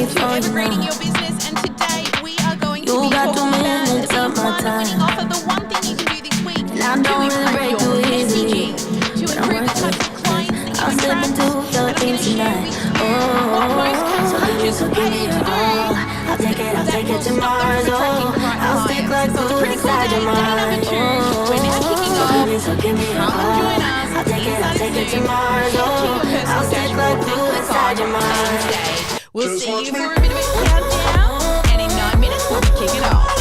Thank you for creating your business, and today we are going to be talking about the one winning offer, the one thing you can do this week to improve your messaging, to improve the types of clients that you attract. And I'm going to share with you what most coaches fail to do. I'll take it to Mars. I'll stick like glue inside your mind. Day number 2, we're now kicking off. Come and join us. I'll take it to Mars. I'll stick like glue inside your mind. We'll see you for a bit of a countdown, and in 9 minutes we'll be kicking off.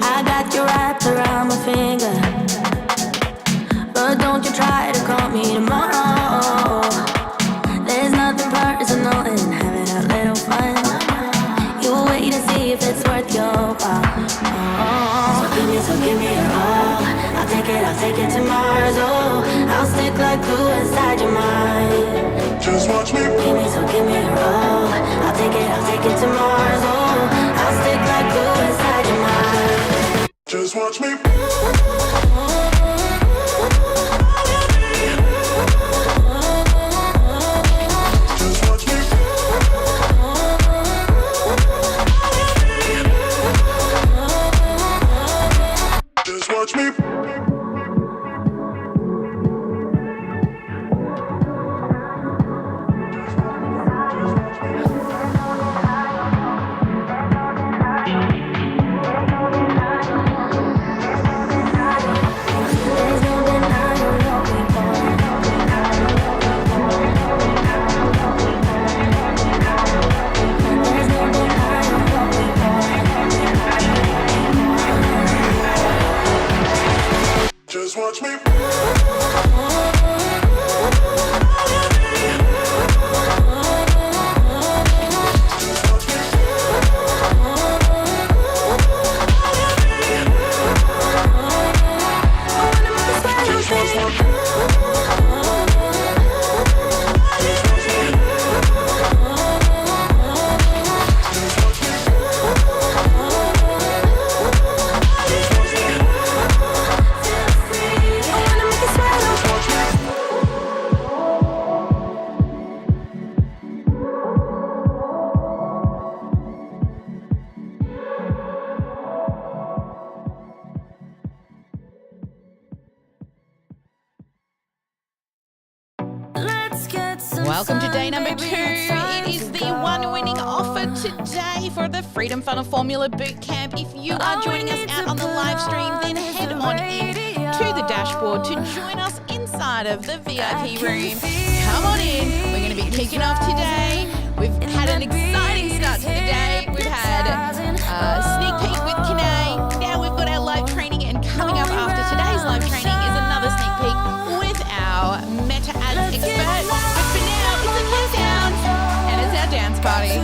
I got you wrapped around my finger, but don't you try to call me tomorrow. There's nothing personal in having a little fun. You wait to see if it's worth your while. So give me your all. I'll take it to Mars. I'll stick like glue inside your mind. Just watch me. Give me your all. I'll take it to Mars. I'll stick like glue inside your mind. Just watch me. Just watch me. Welcome to day number 2. It is the one winning offer today for the Freedom Funnel Formula Bootcamp. If you are joining us out on the live stream, then head on in to the dashboard to join us inside of the VIP room. Come on in. We're going to be kicking off today. We've had an exciting start to the day. We've had a sneak peek with Kanae. Now we've got our live training, and coming up after today's live training is another sneak peek with our Meta Ads expert. But for now, it's a countdown, and it's our dance party.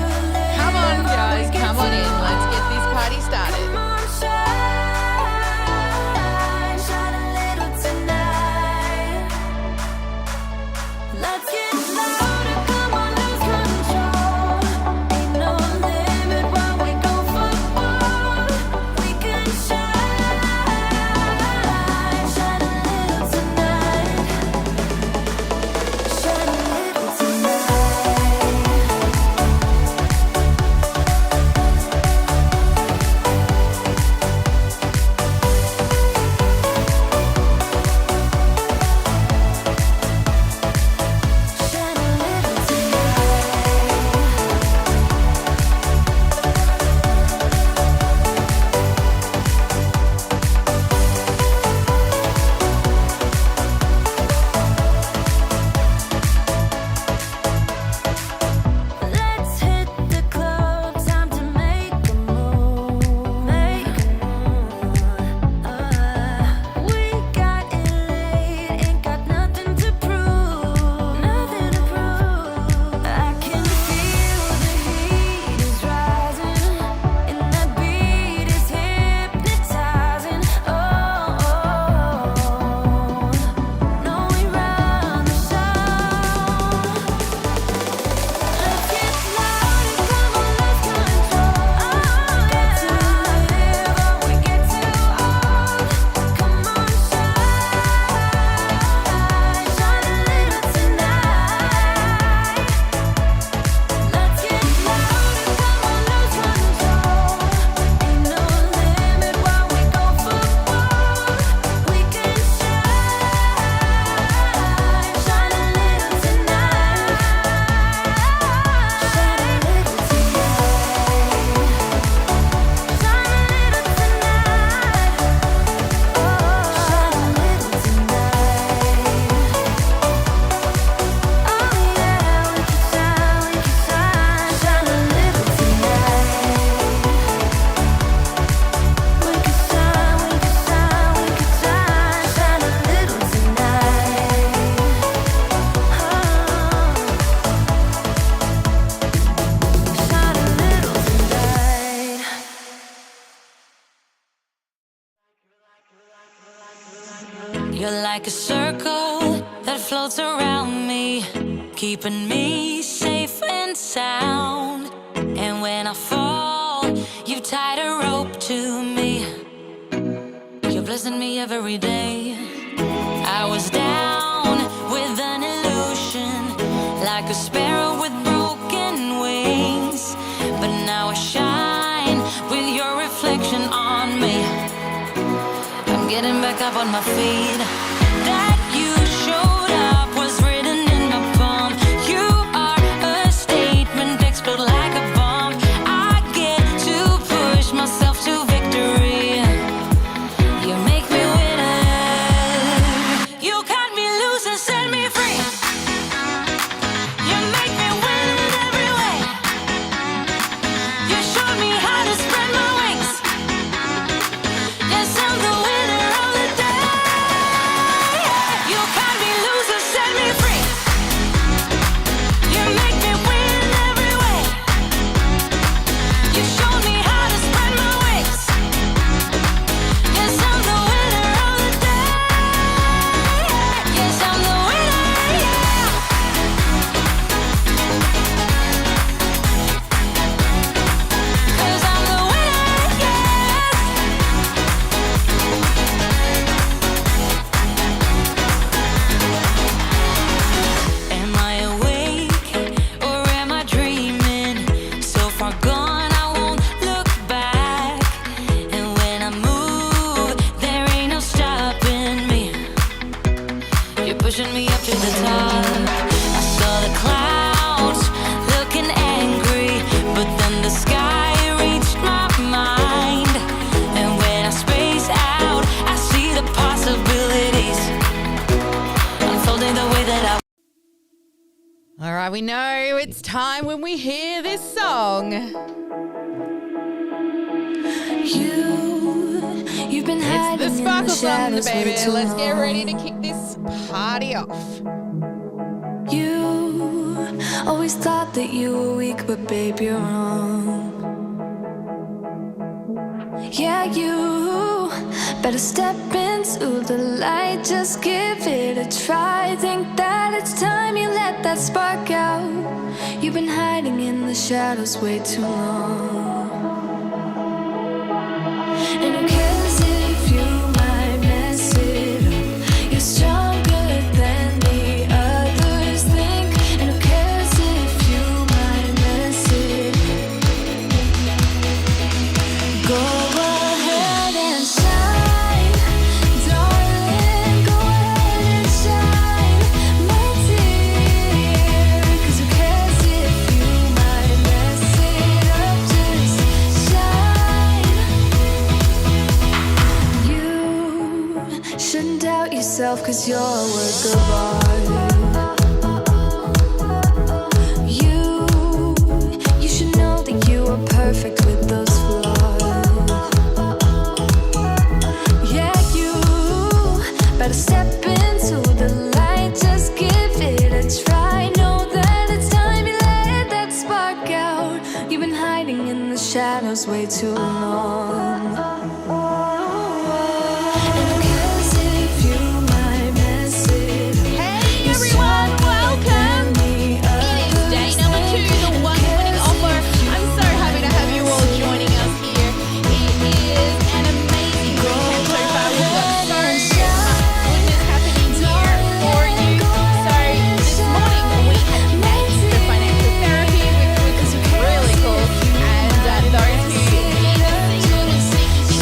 Come on, guys, come on in. Let's get this party started. You're like a circle that floats around me, keeping me safe and sound. And when I fall, you've tied a rope to me. You're blessing me every day. I was down with an illusion, like a sparrow with broken wings. But now I shine with your reflection on me. I'm getting back up on my feet. That you showed up was written in my palm. You are a statement, explode like a bomb. I get to push myself to victory. You make me winner. You cut me loose and set me free. You make me win in every way. You showed me how to spread my wings. Yes, I'm the winner of the day. You cut me loose and set me free. You make me win in every way. You showed me how to spread my wings. Yes, I'm the winner of the day. Yes, I'm the winner, yeah. 'Cause I'm the winner, yes. Am I awake or am I dreaming? So far gone, I won't look back. And when I move, there ain't no stopping me. You're pushing me up to the top. I saw the clouds looking angry, but then the sky reached my mind. And when I space out, I see the possibilities unfolding the way that I. All right, we know it's time when we hear this song. You've been It's hiding the in Sparkle the song, shadows way baby. too Let's get long. ready to kick this party off. You always thought that you were weak, but babe, you're wrong. Yeah, you better step into the light, just give it a try. Think that it's time you let that spark out. You've been hiding in the shadows way too long. And who cares if you might mess it up? You're stronger than the others think. And who cares if you might mess it up? Go ahead and shine, darling. Go ahead and shine, my dear. 'Cause who cares if you might mess it up? Just shine. You shouldn't doubt yourself, 'cause you're a work of art. You should know that you are perfect with those flaws. Yeah, you better step into the light, just give it a try. Know that it's time you let that spark out. You've been hiding in the shadows way too long. And who cares if you might mess it up? Hey, everyone, welcome. It is day number 2, the one winning offer. I'm so happy to have you all joining us here. It is an amazing weekend so far. We've got so much goodness happening here for you. So this morning we had Nate, the financial therapy, which was really cool. And those who didn't see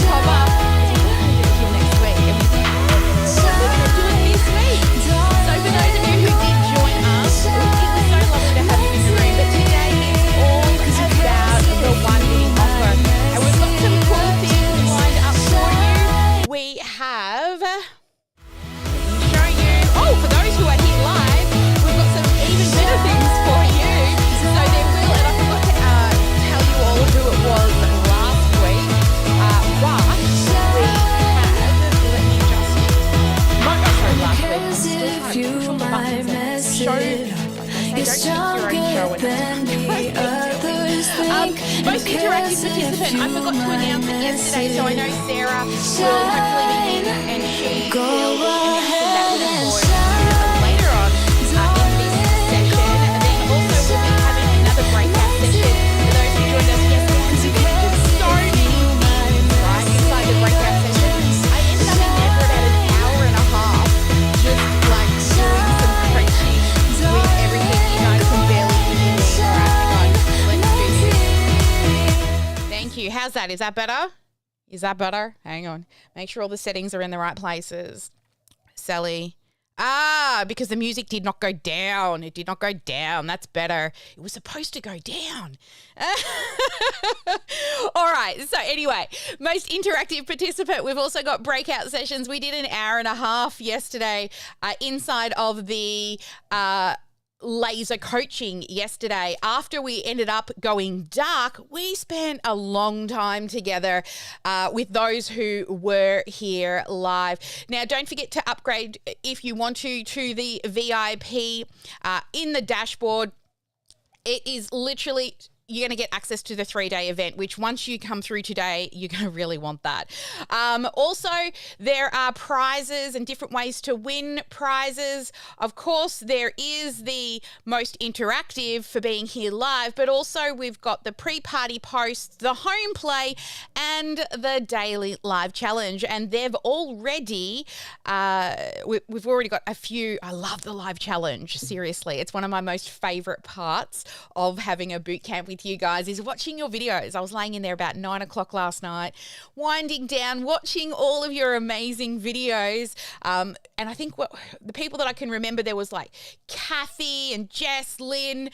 Most interactive participant, I forgot to announce it yesterday, so I know Sarah will hopefully be in and she will be announcing that with a board later on in this session. And then also we'll be having another breakout session for those who joined us yesterday. Because there's just so many things, right, inside the breakout session. I ended up in there for about an hour and a half, just like doing some coaching with everything. You guys can barely hear me. All right, hang on. Let's do this. Thank you. How's that? Is that better? Is that better? Hang on. Make sure all the settings are in the right places. Sally. Because the music did not go down. It did not go down. That's better. It was supposed to go down. All right. So anyway, most interactive participant. We've also got breakout sessions. We did an hour and a half yesterday inside of the laser coaching yesterday. After we ended up going dark, we spent a long time together with those who were here live. Now, don't forget to upgrade if you want to the VIP in the dashboard. It is literally, you're going to get access to the 3-day event, which once you come through today, you're going to really want that. Also, there are prizes and different ways to win prizes. Of course, there is the most interactive for being here live, but also we've got the pre-party posts, the home play, and the daily live challenge. And they've already, we've already got a few. I love the live challenge. Seriously, it's one of my most favorite parts of having a boot camp with you guys is watching your videos. I was laying in there about 9 o'clock last night, winding down, watching all of your amazing videos. And I think the people that I can remember, there was like Kathy and Jess, Lynn.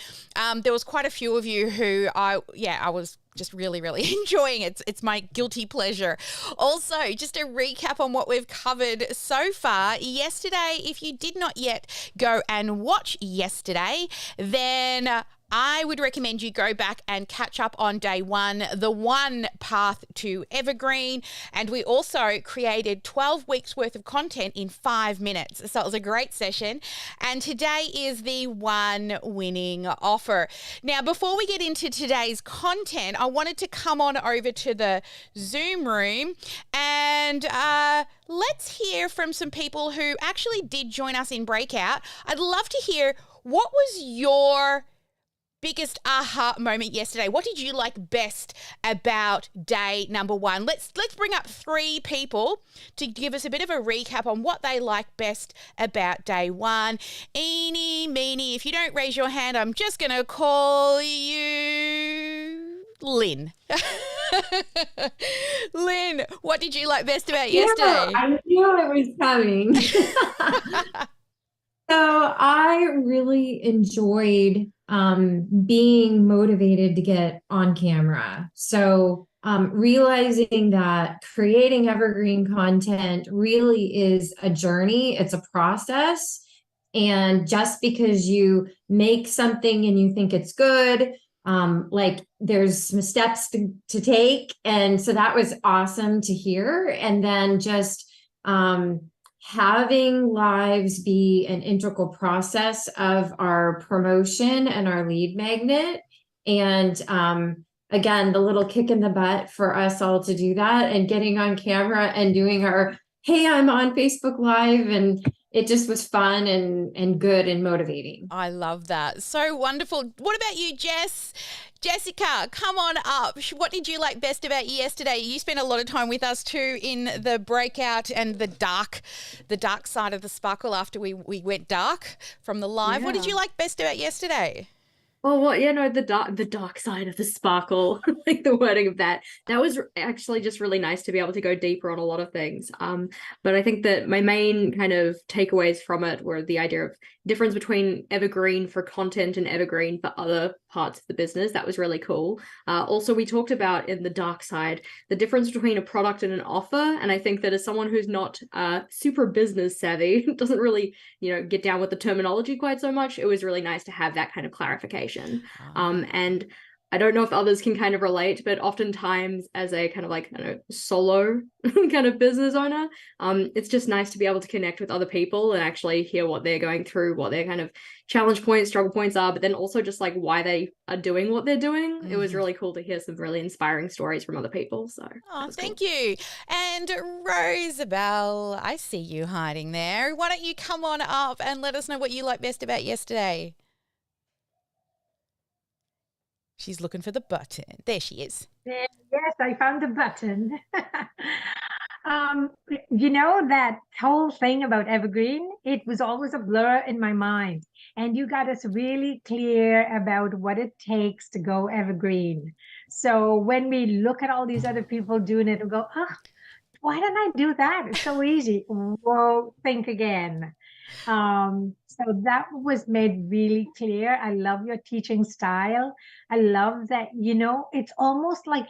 There was quite a few of you who I was just really, really enjoying it. It's my guilty pleasure. Also, just a recap on what we've covered so far. Yesterday, if you did not yet go and watch yesterday, then I would recommend you go back and catch up on day 1, the one path to evergreen. And we also created 12 weeks worth of content in 5 minutes. So it was a great session. And today is the one winning offer. Now, before we get into today's content, I wanted to come on over to the Zoom room and let's hear from some people who actually did join us in Breakout. I'd love to hear, what was your biggest aha moment yesterday? What did you like best about day number 1? Let's bring up 3 people to give us a bit of a recap on what they like best about day 1. Eeny, meeny, if you don't raise your hand, I'm just going to call you Lynn. Lynn, what did you like best about yesterday? I knew it was coming. So I really enjoyed being motivated to get on camera. So realizing that creating evergreen content really is a journey, it's a process. And just because you make something and you think it's good, like there's some steps to take. And so that was awesome to hear. And then just having lives be an integral process of our promotion and our lead magnet. And again, the little kick in the butt for us all to do that and getting on camera and doing our, hey, I'm on Facebook Live. And it just was fun and good and motivating. I love that. So wonderful. What about you, Jess? Jessica, come on up. What did you like best about yesterday? You spent a lot of time with us too in the breakout and the dark side of the sparkle after we went dark from the live. Yeah. What did you like best about yesterday? Well, yeah, no, the dark side of the sparkle, like the wording of that was actually just really nice to be able to go deeper on a lot of things. But I think that my main kind of takeaways from it were the idea of difference between evergreen for content and evergreen for other parts of the business. That was really cool. Also, we talked about in the dark side, the difference between a product and an offer. And I think that as someone who's not super business savvy, doesn't really, get down with the terminology quite so much, it was really nice to have that kind of clarification. And I don't know if others can kind of relate, but oftentimes as a kind of like, I don't know, solo kind of business owner, it's just nice to be able to connect with other people and actually hear what they're going through, what their kind of challenge points, struggle points are, but then also just like why they are doing what they're doing. It was really cool to hear some really inspiring stories from other people. So thank you. And Rosabelle, I see you hiding there. Why don't you come on up and let us know what you like best about yesterday? She's looking for the button. There she is. Yes, I found the button. You know, that whole thing about evergreen, it was always a blur in my mind. And you got us really clear about what it takes to go evergreen. So when we look at all these other people doing it and go, oh, why don't I do that? It's so easy. Whoa, think again. So that was made really clear. I love your teaching style. I love that, you know, it's almost like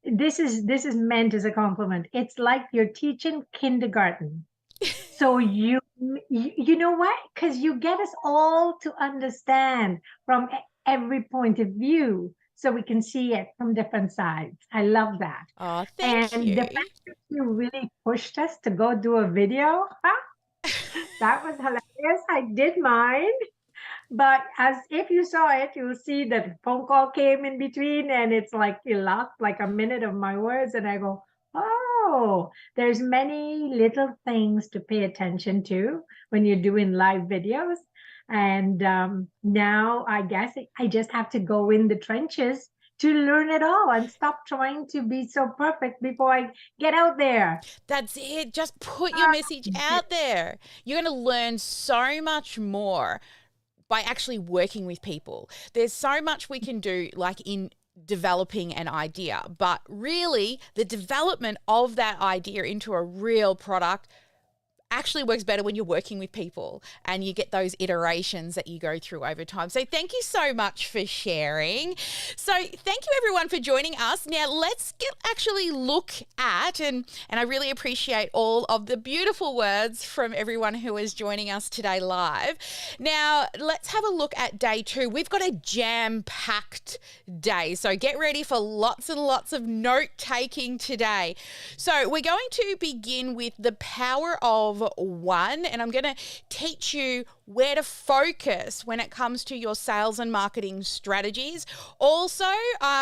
this is meant as a compliment. It's like you're teaching kindergarten. So you know what? Because you get us all to understand from every point of view, so we can see it from different sides. I love that. Oh, thank you. And the fact that you really pushed us to go do a video, that was hilarious. I did mine. But as if you saw it, you'll see that phone call came in between, and it's like you lost like a minute of my words, and I go, oh, there's many little things to pay attention to when you're doing live videos. And now I guess I just have to go in the trenches to learn it all and stop trying to be so perfect before I get out there. That's it. Just put your message out there. You're going to learn so much more by actually working with people. There's so much we can do, like in developing an idea, but really the development of that idea into a real product actually works better when you're working with people and you get those iterations that you go through over time. So thank you so much for sharing. So thank you everyone for joining us. Now let's actually look at, and I really appreciate all of the beautiful words from everyone who is joining us today live. Now let's have a look at day 2. We've got a jam-packed day. So get ready for lots and lots of note-taking today. So we're going to begin with the power of 1, and I'm going to teach you where to focus when it comes to your sales and marketing strategies. Also,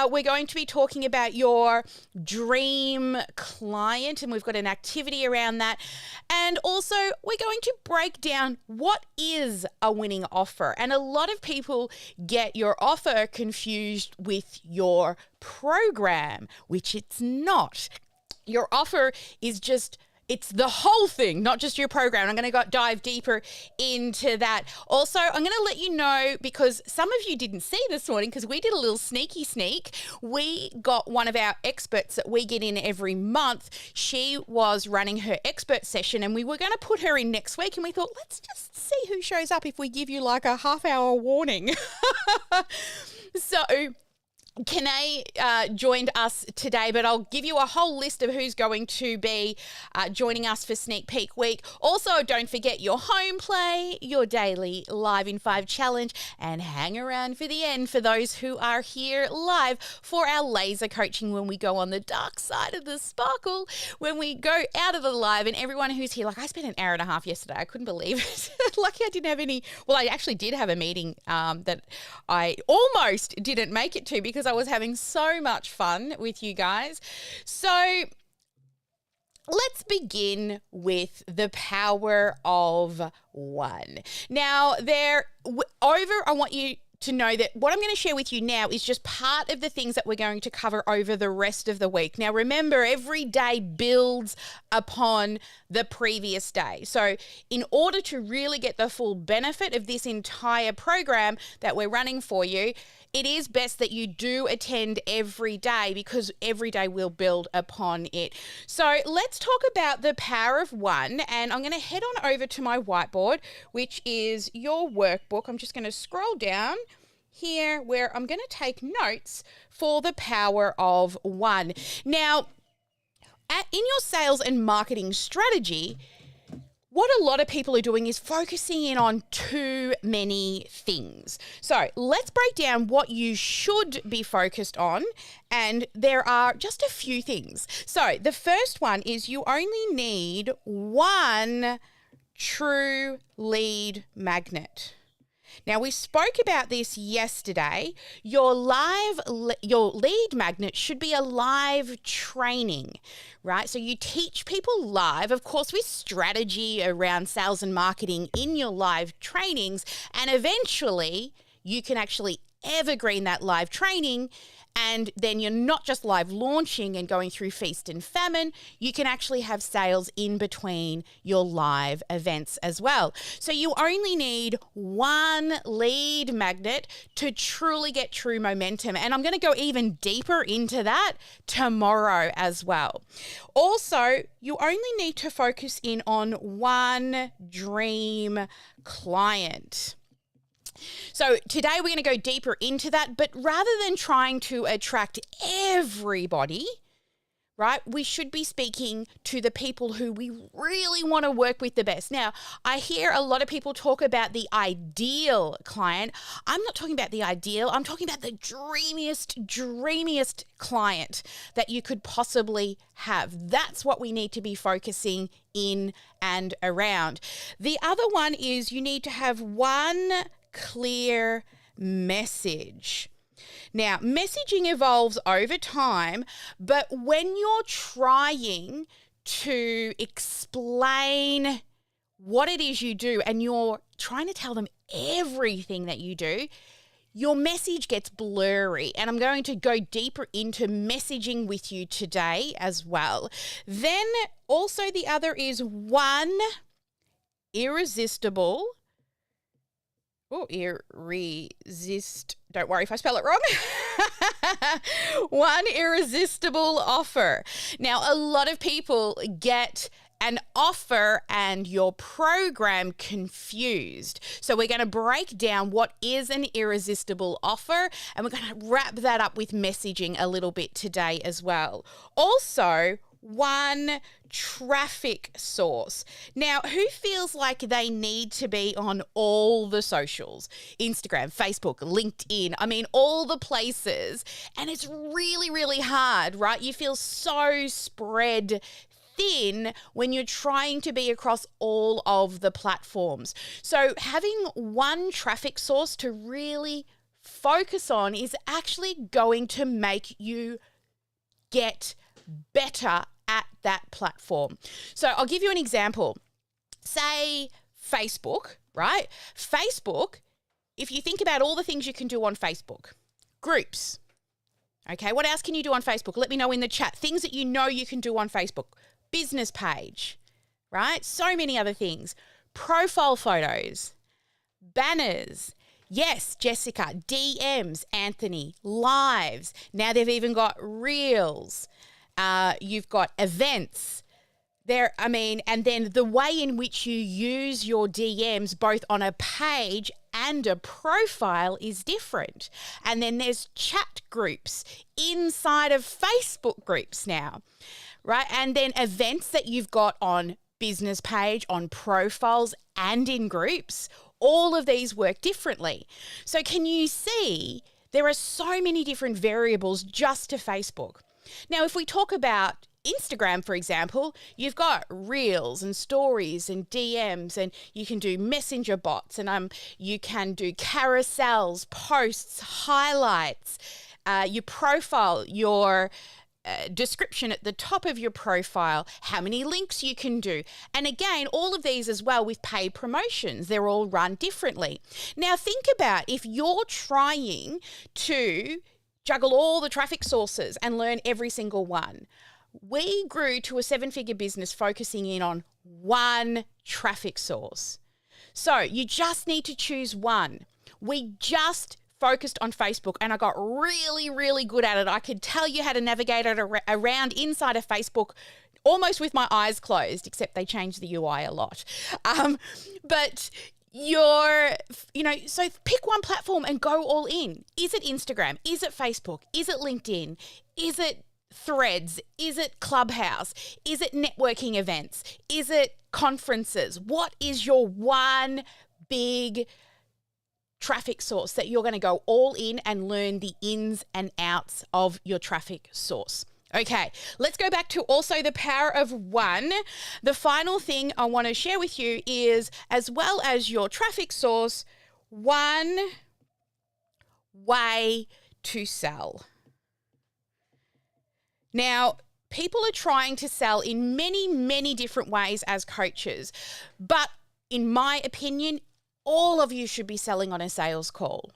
we're going to be talking about your dream client, and we've got an activity around that. And also, we're going to break down what is a winning offer. And a lot of people get your offer confused with your program, which it's not. Your offer is just, it's the whole thing, not just your program. I'm going to dive deeper into that. Also, I'm going to let you know, because some of you didn't see this morning, because we did a little sneaky sneak. We got one of our experts that we get in every month. She was running her expert session, and we were going to put her in next week. And we thought, let's just see who shows up if we give you like a half-hour warning. So Kanae joined us today, but I'll give you a whole list of who's going to be joining us for Sneak Peek Week. Also, don't forget your home play, your daily Live in 5 challenge, and hang around for the end for those who are here live for our laser coaching when we go on the dark side of the sparkle, when we go out of the live. And everyone who's here, like I spent an hour and a half yesterday. I couldn't believe it. Lucky I didn't have any, well, I actually did have a meeting that I almost didn't make it to because I was having so much fun with you guys. So let's begin with the power of 1. Now, I want you to know that what I'm going to share with you now is just part of the things that we're going to cover over the rest of the week. Now, remember, every day builds upon the previous day. So in order to really get the full benefit of this entire program that we're running for you, it is best that you do attend every day, because every day will build upon it. So let's talk about the power of 1, and I'm going to head on over to my whiteboard, which is your workbook. I'm just going to scroll down here where I'm going to take notes for the power of 1. Now, in your sales and marketing strategy, what a lot of people are doing is focusing in on too many things. So let's break down what you should be focused on. And there are just a few things. So the first one is you only need one true lead magnet. Now, we spoke about this yesterday. Your lead magnet should be a live training, right? So you teach people live, of course, with strategy around sales and marketing in your live trainings, and eventually you can actually evergreen that live training, and then you're not just live launching and going through feast and famine, you can actually have sales in between your live events as well. So you only need one lead magnet to truly get true momentum. And I'm going to go even deeper into that tomorrow as well. Also, you only need to focus in on one dream client. So today we're going to go deeper into that, but rather than trying to attract everybody, right, we should be speaking to the people who we really want to work with the best. Now, I hear a lot of people talk about the ideal client. I'm not talking about the ideal. I'm talking about the dreamiest client that you could possibly have. That's what we need to be focusing in and around. The other one is you need to have one clear message. Now, messaging evolves over time, but when you're trying to explain what it is you do and you're trying to tell them everything that you do, your message gets blurry. And I'm going to go deeper into messaging with you today as well. Then also the other is one irresistible. Don't worry if I spell it wrong. One irresistible offer. Now, a lot of people get an offer and your program confused. So we're going to break down what is an irresistible offer, and we're going to wrap that up with messaging a little bit today as well. Also, one traffic source. Now, who feels like they need to be on all the socials? Instagram, Facebook, LinkedIn, I mean, all the places. And it's really, really hard, right? You feel so spread thin when you're trying to be across all of the platforms. So having one traffic source to really focus on is actually going to make you get better at that platform. So I'll give you an example. Say Facebook, right? Facebook, if you think about all the things you can do on Facebook, groups. Okay, what else can you do on Facebook? Let me know in the chat. Things that you know you can do on Facebook. Business page, right? So many other things. Profile photos, banners. Yes, Jessica, DMs, Anthony, lives. Now they've even got reels. You've got events there. I mean, and then the way in which you use your DMs, both on a page and a profile, is different. And then there's chat groups inside of Facebook groups now, right? And then events that you've got on business page, on profiles, and in groups. All of these work differently. So can you see there are so many different variables just to Facebook? Now, if we talk about Instagram, for example, you've got reels and stories and DMs, and you can do messenger bots, and you can do carousels, posts, highlights, your profile, your description at the top of your profile, how many links you can do. And again, all of these as well with paid promotions, they're all run differently. Now, think about if you're trying to juggle all the traffic sources and learn every single one. We grew to a 7-figure business focusing in on one traffic source. So you just need to choose one. We just focused on Facebook and I got really, really good at it. I could tell you how to navigate it around inside of Facebook almost with my eyes closed, except they changed the UI a lot. But so pick one platform and go all in. Is it Instagram? Is it Facebook? Is it LinkedIn? Is it Threads? Is it Clubhouse? Is it networking events? Is it conferences? What is your one big traffic source that you're going to go all in and learn the ins and outs of your traffic source? Okay, let's go back to also the power of one. The final thing I want to share with you is, as well as your traffic source, one way to sell. Now, people are trying to sell in many, many different ways as coaches, but in my opinion, all of you should be selling on a sales call.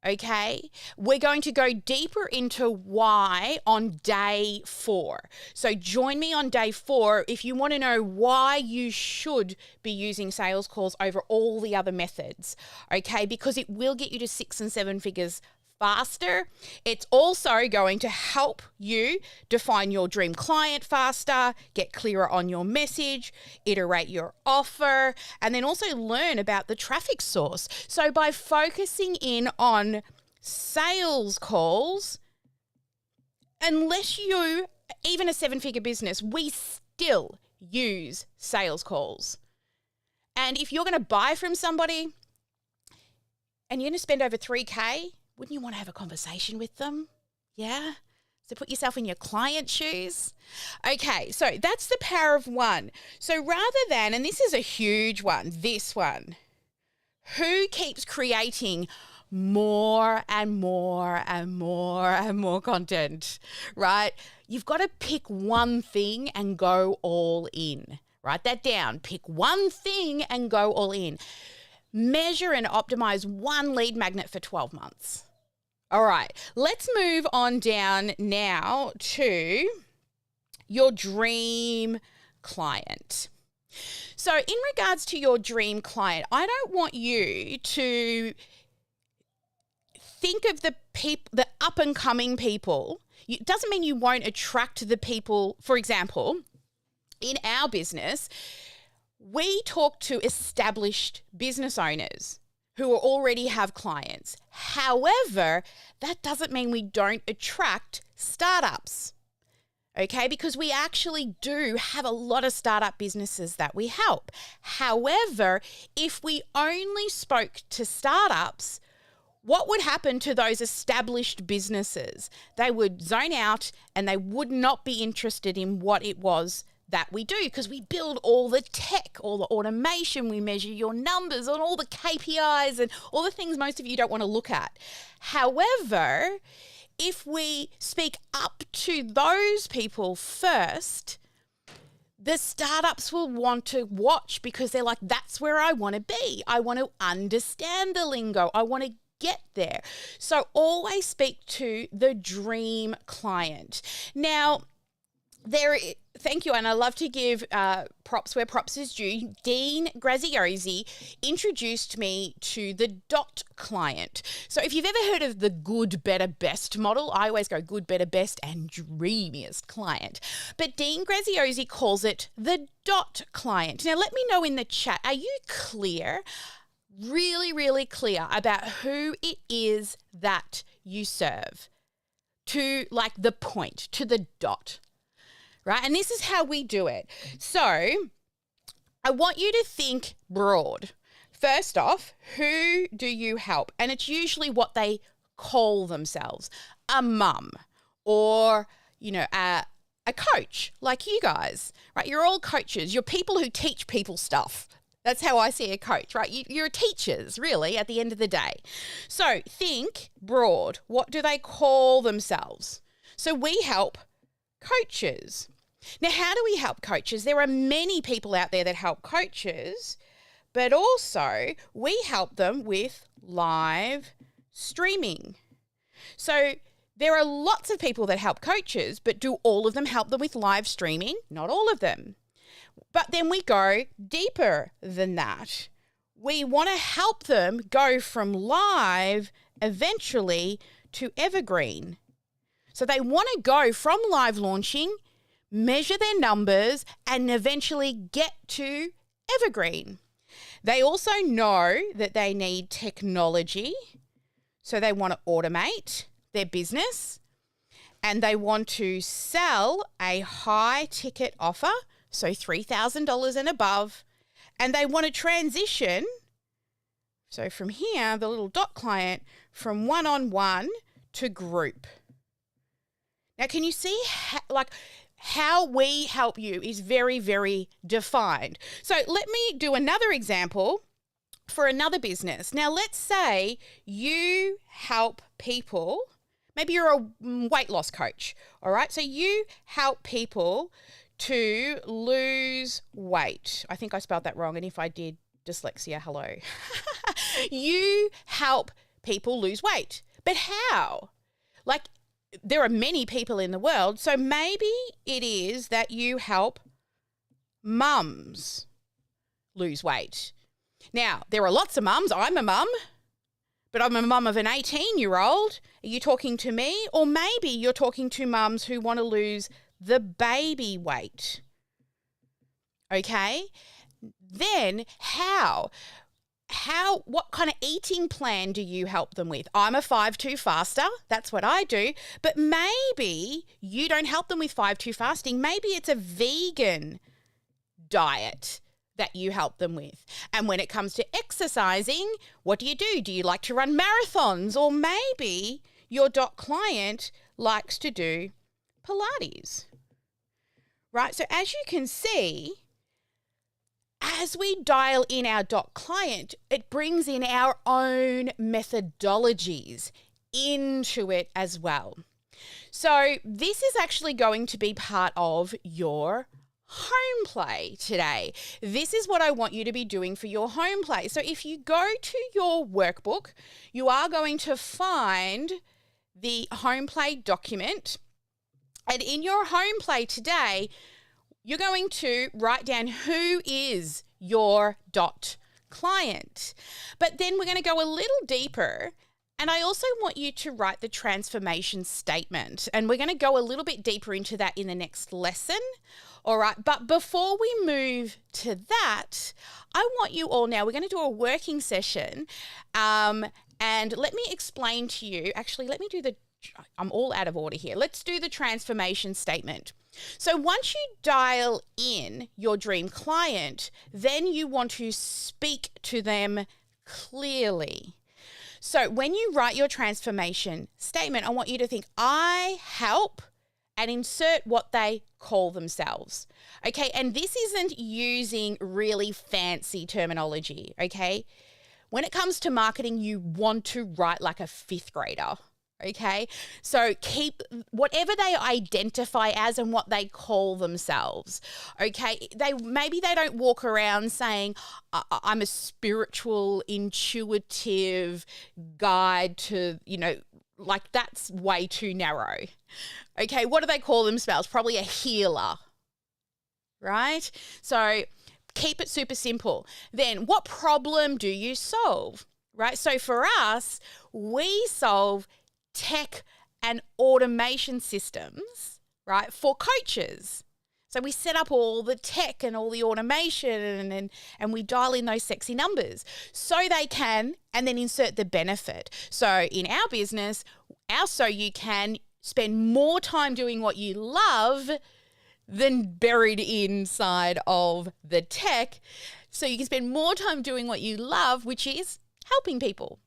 Okay, we're going to go deeper into why on day 4. So join me on day 4 if you want to know why you should be using sales calls over all the other methods. Okay, because it will get you to 6 and 7 figures faster. It's also going to help you define your dream client faster, get clearer on your message, iterate your offer, and then also learn about the traffic source. So by focusing in on sales calls, unless you, even a 7-figure business, we still use sales calls. And if you're going to buy from somebody and you're going to spend over 3K, wouldn't you want to have a conversation with them? Yeah? So put yourself in your client's shoes. Okay, so that's the power of one. So rather than, and this is a huge one, this one, who keeps creating more and more and more and more content, right? You've got to pick one thing and go all in. Write that down. Pick one thing and go all in. Measure and optimize one lead magnet for 12 months. All right, let's move on down now to your dream client. So in regards to your dream client, I don't want you to think of the up and coming people. It doesn't mean you won't attract the people. For example, in our business, we talk to established business owners who already have clients. However, that doesn't mean we don't attract startups, okay? Because we actually do have a lot of startup businesses that we help. However, if we only spoke to startups, what would happen to those established businesses? They would zone out and they would not be interested in what it was that we do, because we build all the tech, all the automation, we measure your numbers on all the KPIs and all the things most of you don't want to look at. However, if we speak up to those people first, the startups will want to watch because they're like, that's where I want to be. I want to understand the lingo. I want to get there. So always speak to the dream client. Now, thank you, and I love to give props where props is due. Dean Graziosi introduced me to the DOT client. So if you've ever heard of the good, better, best model, I always go good, better, best, and dreamiest client. But Dean Graziosi calls it the DOT client. Now let me know in the chat, are you clear? Really, really clear about who it is that you serve? To like the point, to the dot. Right? And this is how we do it. So I want you to think broad. First off, who do you help? And it's usually what they call themselves. A mum or, a coach like you guys, right? You're all coaches. You're people who teach people stuff. That's how I see a coach, right? You're teachers, really, at the end of the day. So think broad. What do they call themselves? So we help coaches. Now, how do we help coaches? There are many people out there that help coaches, but also we help them with live streaming. So there are lots of people that help coaches, but do all of them help them with live streaming? Not all of them. But then we go deeper than that. We want to help them go from live eventually to evergreen. So they want to go from live launching, measure their numbers, and eventually get to evergreen. They also know that they need technology, so they want to automate their business. and they want to sell a high ticket offer, so $3,000 and above, and they want to transition, so from here, the little dot client, from one-on-one to group. Now, can you see how we help you is very, very defined. So let me do another example for another business. Now, let's say you help people. Maybe you're a weight loss coach, all right? So you help people to lose weight. I think I spelled that wrong, and if I did, dyslexia, hello. You help people lose weight, but how? Like, there are many people in the world, so maybe it is that you help mums lose weight. Now, there are lots of mums. I'm a mum, but I'm a mum of an 18-year-old. Are you talking to me? Or maybe you're talking to mums who want to lose the baby weight. Okay? Then what kind of eating plan do you help them with? I'm a 5-2 faster. That's what I do. But maybe you don't help them with 5-2 fasting. Maybe it's a vegan diet that you help them with. And when it comes to exercising, what do? Do you like to run marathons? Or maybe your dot client likes to do Pilates, right? So as you can see, as we dial in our dot client, it brings in our own methodologies into it as well. So this is actually going to be part of your home play today. This is what I want you to be doing for your home play. So if you go to your workbook, you are going to find the home play document. And in your home play today, you're going to write down who is your dot client. But then we're going to go a little deeper. And I also want you to write the transformation statement. And we're going to go a little bit deeper into that in the next lesson. All right. But before we move to that, I want you all now, we're going to do a working session. And let me explain to you, actually, I'm all out of order here. Let's do the transformation statement. So once you dial in your dream client, then you want to speak to them clearly. So when you write your transformation statement, I want you to think, I help, and insert what they call themselves. Okay, and this isn't using really fancy terminology, okay? When it comes to marketing, you want to write like a fifth grader. Okay, so keep whatever they identify as and what they call themselves. Okay, maybe they don't walk around saying, I'm a spiritual, intuitive guide to, like that's way too narrow. Okay, what do they call themselves? Probably a healer, right? So keep it super simple. Then what problem do you solve, right? So for us, we solve tech and automation systems, right, for coaches. So we set up all the tech and all the automation and we dial in those sexy numbers so they can, and then insert the benefit. So in our business, so you can spend more time doing what you love than buried inside of the tech. So you can spend more time doing what you love, which is helping people.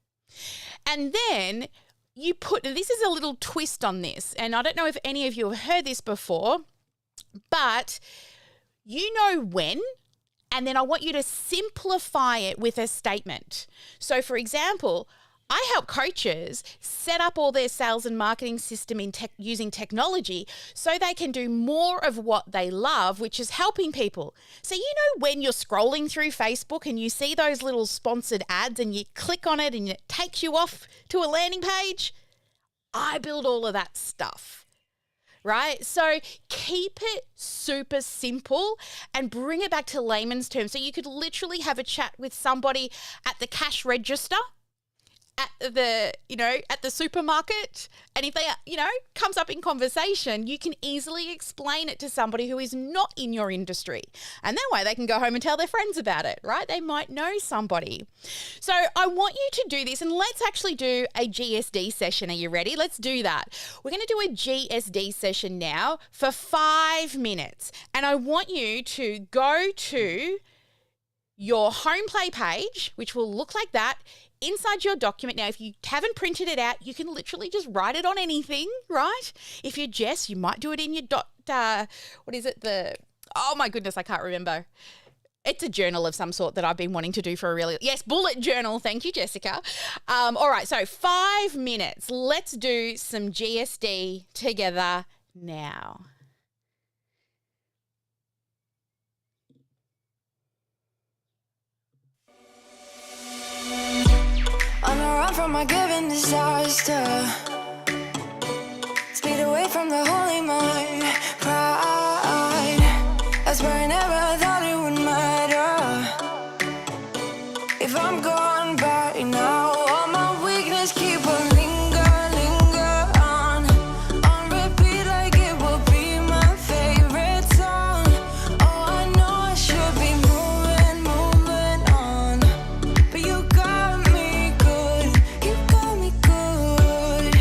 And then this is a little twist on this, and I don't know if any of you have heard this before, but you know when, and then I want you to simplify it with a statement. So for example, I help coaches set up all their sales and marketing system using technology so they can do more of what they love, which is helping people. So when you're scrolling through Facebook and you see those little sponsored ads and you click on it and it takes you off to a landing page? I build all of that stuff, right? So keep it super simple and bring it back to layman's terms. So you could literally have a chat with somebody at the cash register at the supermarket, and if they, comes up in conversation, you can easily explain it to somebody who is not in your industry. And that way they can go home and tell their friends about it, right? They might know somebody. So I want you to do this, and let's actually do a GSD session. Are you ready? Let's do that. We're going to do a GSD session now for 5 minutes. And I want you to go to your home play page, which will look like that, inside your document. Now, if you haven't printed it out, you can literally just write it on anything, right? If you're Jess, you might do it in your oh my goodness, I can't remember. It's a journal of some sort that I've been wanting to do for bullet journal. Thank you, Jessica. All right, so 5 minutes. Let's do some GSD together now. On a run from my given disaster, speed away from the holy mind, pride. That's where I never thought it would matter. If I'm gone by now, all my weakness keep on linger on repeat like it will be my favorite song. Oh, I know I should be moving on, but you got me good, you got me good.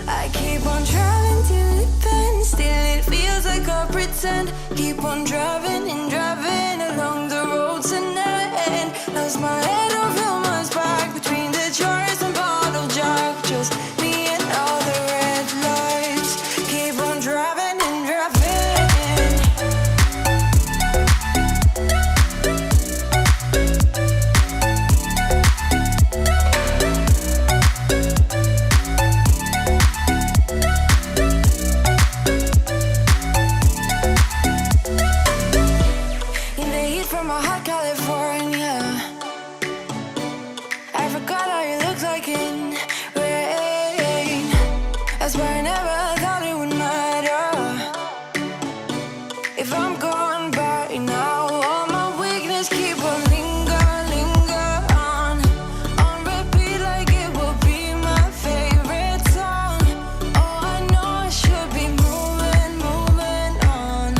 I keep on driving till it bends, still it feels like I pretend. Keep on driving and driving along the road to never end. Lost my head over my back between the jars and bottle jack. Just me and all the red lights. Keep on driving and driving. In the heat from a hot California, I forgot how you look like in rain. That's why I never thought it would matter. If I'm gone by now, all my weakness keep on linger on repeat like it will be my favorite song. Oh, I know I should be moving on,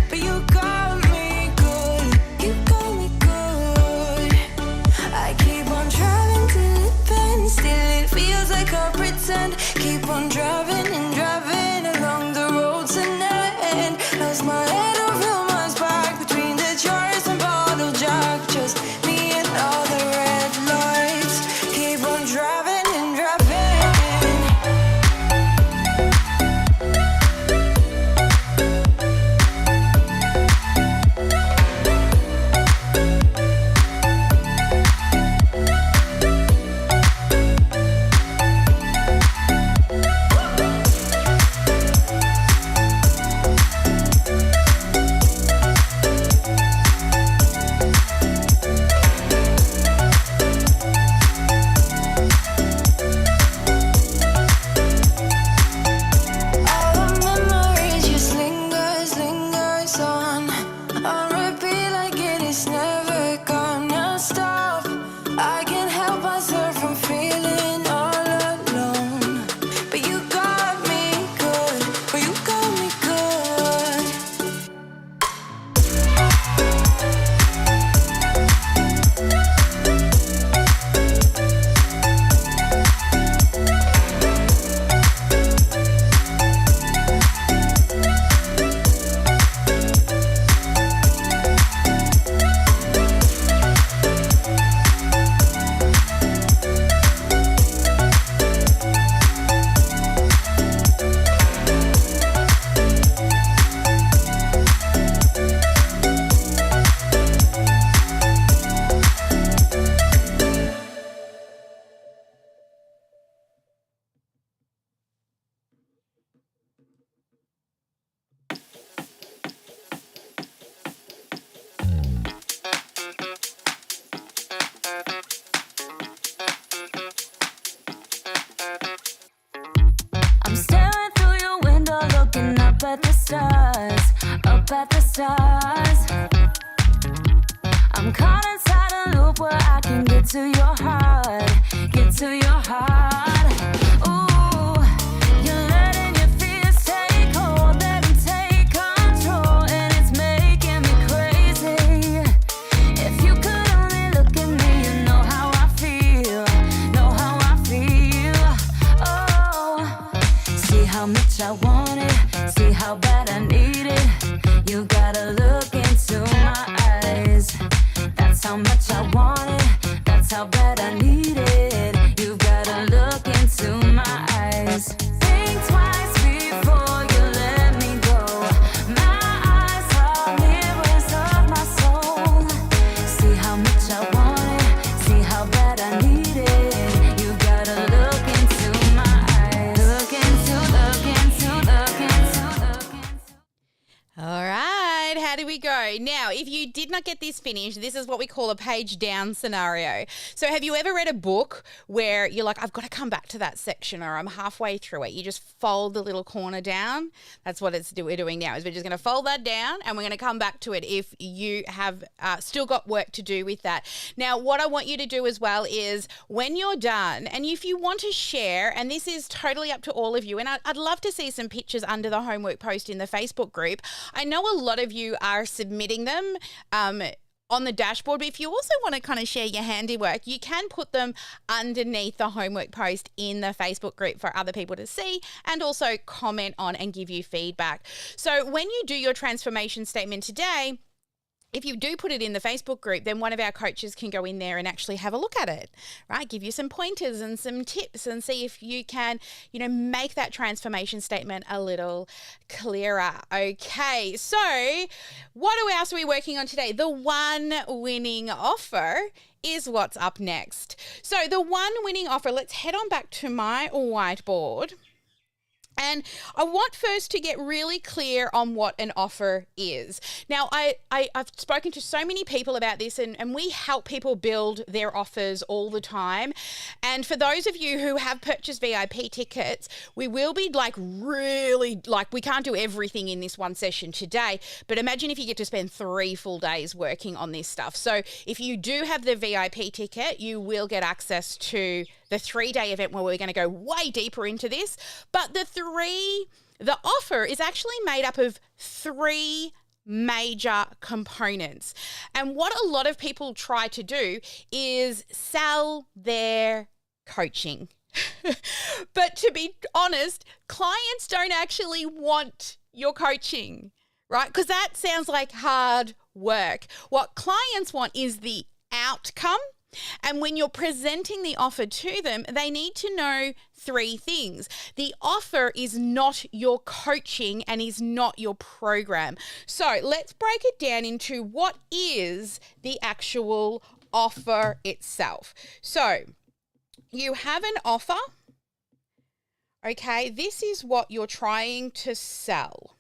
but you got me good, you got me good. I keep on driving till it bends, still it feels like I pretend. Keep on driving and driving along the road to never end. Lost my head over my back between the jars and bottle jack. Just me and all the red lights. Keep on driving and driving. All the memories just lingers on repeat like it is never gonna stop. I can't help myself from feeling all alone, but you got me good, but you got me good. I'm staring through your window, looking up at the stars, up at the stars. I'm caught inside a loop where I can get to your heart, get to your heart. Ooh, you're letting your fears take hold, let them take control, and it's making me crazy. If you could only look at me, you know how I feel, know how I feel. Oh, see how much I want it, see how bad I need it. You gotta look into my eyes. That's how much I want it, that's how bad I need it. You gotta look into my eyes. Think twice before you let me go. My eyes are mirrors of my soul. See how much I want it, see how bad I need it. You gotta look into my eyes. Look into. All right, how do we go? Now, if you did not get this finished, this is what we call a page down scenario. So have you ever read a book where you're like, I've got to come back to that section, or I'm halfway through it? You just fold the little corner down. That's what we're doing now, is we're just going to fold that down and we're going to come back to it if you have still got work to do with that. Now, what I want you to do as well is when you're done, and if you want to share, and this is totally up to all of you, and I'd love to see some pictures under the homework post in the Facebook group. I know a lot of you are submitting them on the dashboard, but if you also want to kind of share your handiwork, you can put them underneath the homework post in the Facebook group for other people to see, and also comment on and give you feedback. So when you do your transformation statement today, if you do put it in the Facebook group, then one of our coaches can go in there and actually have a look at it, right? Give you some pointers and some tips and see if you can, make that transformation statement a little clearer. Okay, so what else are we working on today? The one winning offer is what's up next. So the one winning offer, let's head on back to my whiteboard. And I want first to get really clear on what an offer is. Now, I've spoken to so many people about this, and we help people build their offers all the time. And for those of you who have purchased VIP tickets, we will be we can't do everything in this one session today, but imagine if you get to spend 3 full days working on this stuff. So if you do have the VIP ticket, you will get access to the 3-day event where we're going to go way deeper into this. But the offer is actually made up of 3 major components. And what a lot of people try to do is sell their coaching. But to be honest, clients don't actually want your coaching, right? Because that sounds like hard work. What clients want is the outcome. And when you're presenting the offer to them, they need to know 3 things. The offer is not your coaching and is not your program. So let's break it down into what is the actual offer itself. So you have an offer. Okay, this is what you're trying to sell.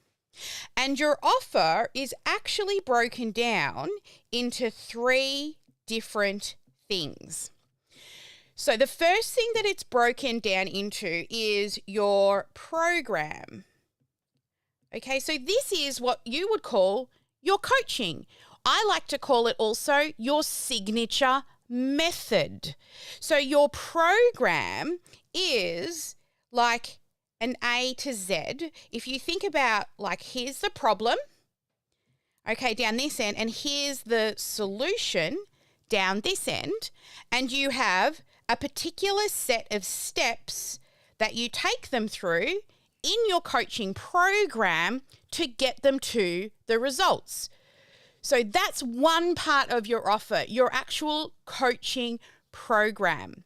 And your offer is actually broken down into 3 different things. So the first thing that it's broken down into is your program. Okay, so this is what you would call your coaching. I like to call it also your signature method. So your program is like an A to Z. If you think about, like, here's the problem, okay, down this end, and here's the solution down this end, and you have a particular set of steps that you take them through in your coaching program to get them to the results. So that's one part of your offer, your actual coaching program.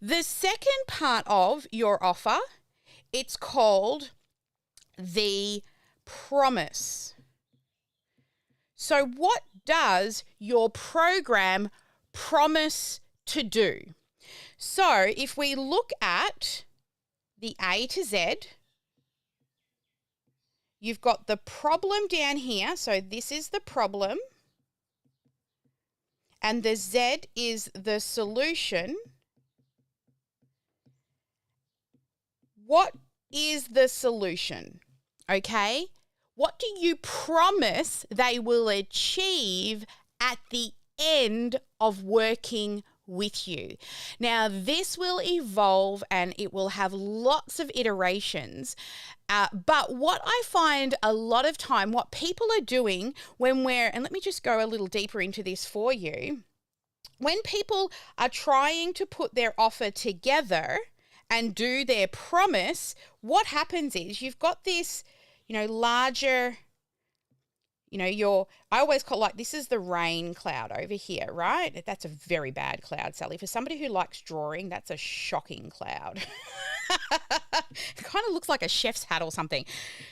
The second part of your offer, it's called the promise. So what does your program promise to do? So if we look at the A to Z, you've got the problem down here. So this is the problem. And the Z is the solution. What is the solution? Okay. What do you promise they will achieve at the end of working with you. Now, this will evolve and it will have lots of iterations. But what I find a lot of time, what people are doing when and let me just go a little deeper into this for you. When people are trying to put their offer together and do their promise, what happens is you've got this, larger, I always call this is the rain cloud over here, right? That's a very bad cloud, Sally. For somebody who likes drawing, that's a shocking cloud. It kind of looks like a chef's hat or something.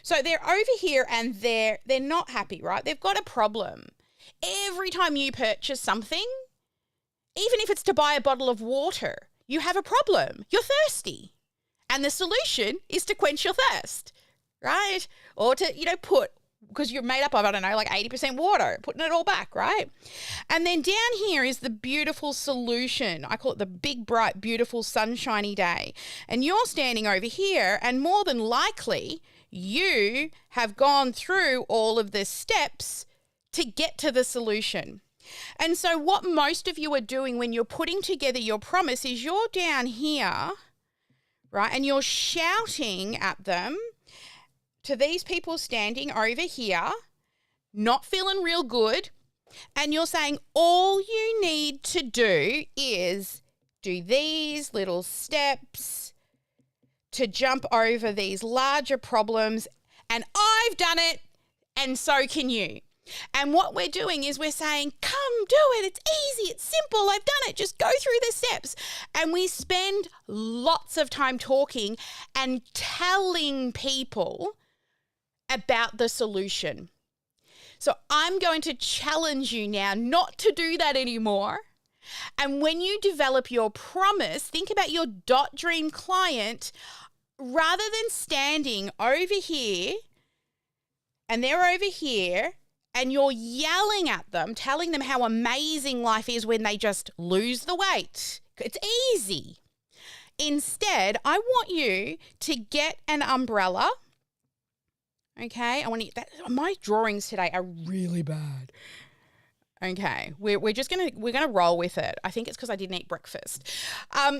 So they're over here and they're not happy, right? They've got a problem. Every time you purchase something, even if it's to buy a bottle of water, you have a problem. You're thirsty. And the solution is to quench your thirst, right? Or to, because you're made up of, 80% water, putting it all back, right? And then down here is the beautiful solution. I call it the big, bright, beautiful, sunshiny day. And you're standing over here, and more than likely, you have gone through all of the steps to get to the solution. And so what most of you are doing when you're putting together your promise is you're down here, right? And you're shouting at them, to these people standing over here, not feeling real good, and you're saying all you need to do is do these little steps to jump over these larger problems, and I've done it, and so can you. And what we're doing is we're saying, come do it. It's easy. It's simple. I've done it. Just go through the steps. And we spend lots of time talking and telling people about the solution. So I'm going to challenge you now not to do that anymore. And when you develop your promise, think about your dream client. Rather than standing over here and they're over here and you're yelling at them, telling them how amazing life is when they just lose the weight. It's easy. Instead, I want you to get an umbrella. Okay, my drawings today are really bad. Okay, we're gonna roll with it. I think it's because I didn't eat breakfast.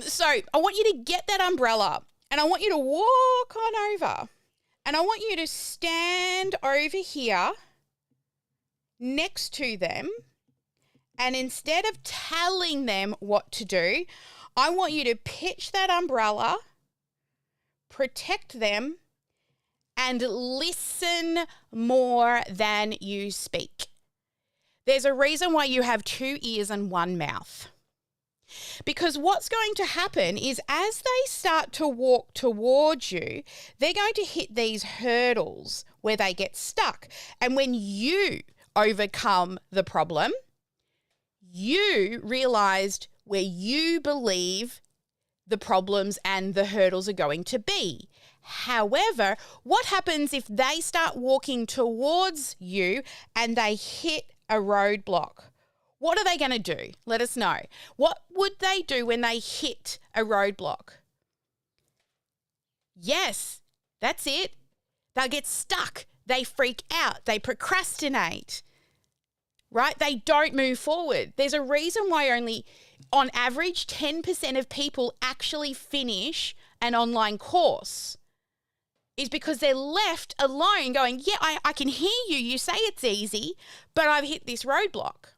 So I want you to get that umbrella and I want you to walk on over and I want you to stand over here next to them, and instead of telling them what to do, I want you to pitch that umbrella, protect them, and listen more than you speak. There's a reason why you have 2 ears and 1 mouth. Because what's going to happen is as they start to walk towards you, they're going to hit these hurdles where they get stuck. And when you overcome the problem, you realized where you believe the problems and the hurdles are going to be. However, what happens if they start walking towards you and they hit a roadblock? What are they going to do? Let us know. What would they do when they hit a roadblock? Yes, that's it. They'll get stuck. They freak out. They procrastinate. Right? They don't move forward. There's a reason why only, on average, 10% of people actually finish an online course. Is because they're left alone going, yeah, I can hear you. You say it's easy, but I've hit this roadblock.